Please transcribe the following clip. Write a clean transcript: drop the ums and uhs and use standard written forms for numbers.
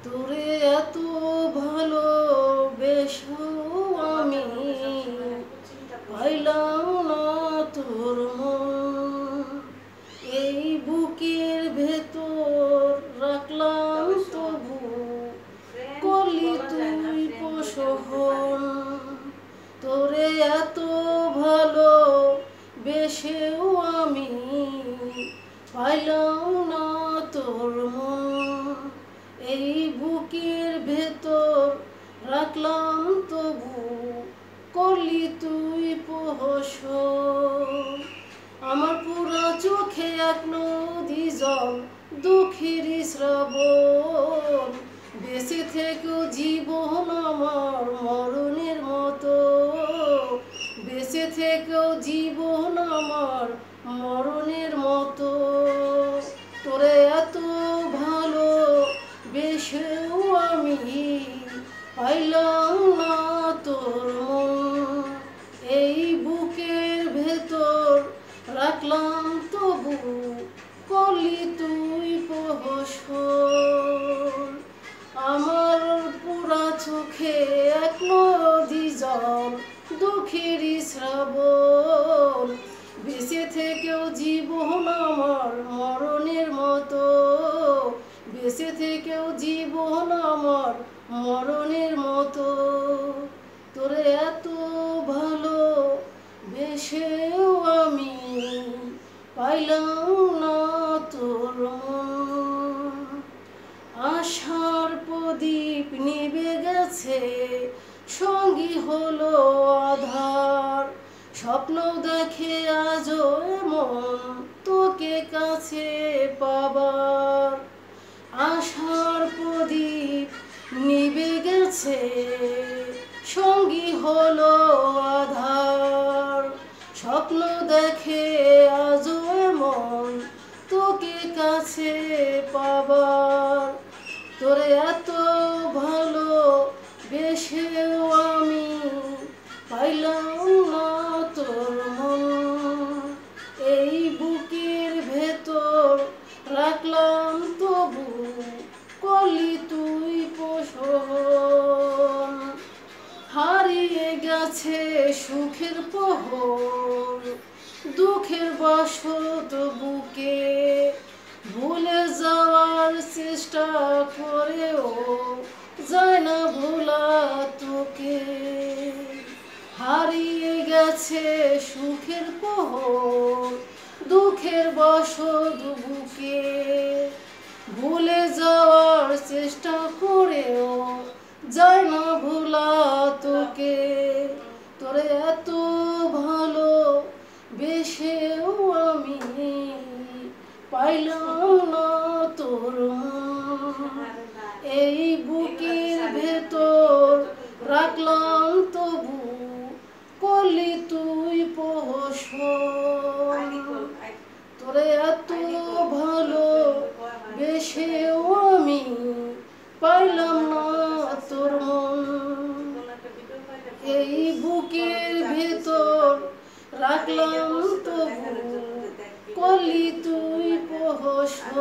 তোরে এত ভালোবেসেও আমি পাইলাম না তোর মন। এই বুকের ভেতর রাখলাম তবু করলি তুই পোষণ। তোরে এত ভালোবেসেও আমি পাইলাম না তোর মন। এই বুকের ভেতর রাখলাম তবু করলি তুই পোষণ। আমার পুরা চোখে এক নদী জল, দুঃখের শ্রাবণ। বেঁচে থেকেও জীবন আমার মরণের মতো, বেঁচে থেকেও জীবন আমার মরণের মতো। তোরে এত ভালোবেসেও আমি পাইলাম না তোর মন। এই বুকের ভেতর রাখলাম তবু করলি তুই পোষণ। আমার পুরা চোখে এক নদী জল, দুঃখের শ্রাবণ। বেঁচে থেকেও জীবন আমার মরণের মতো, বেঁচে থেকেও জীবন আমার মরণের মতো। তোরে এত ভালোবেসেও আমি পাইলাম না তোর মন। আশার প্রদীপ নিভে গেছে, সঙ্গী হলো আধার। স্বপ্ন দেখে আজও এমন তোকে কাছে পাবার। আশার প্রদীপ নিভে গেছে, সঙ্গী হলো আধার। স্বপ্ন দেখে আজও এমন তোকে কাছে পাবার। তোরে এত ভালোবেসেও আমি পাইলাম না তোর মন। এই বুকের ভেতর রাখলাম তবু করলি তুই পোষণ। হারিয়ে গেছে সুখের প্রহর, দুঃখের বসত বুকে। ভুলে যাওয়ার চেষ্টা করেও যায় না ভোলা তোকে। হারিয়ে গেছে সুখের প্রহর, দুঃখের বসত বুকে। ভুলে যাওয়ার চেষ্টা করেও যায় না ভোলা তোকে। তোরে এত ভালোবেসেও আমি পাইলাম না তোর মন। এই বুকের ভেতর রাখলাম তবু করলি তুই পোষণ। তোরে এত ভালোবেসেও আমি পাইলাম না তোর মন। এই বুকের ভেতর রাখলাম তবু করলি তুই পোষণ।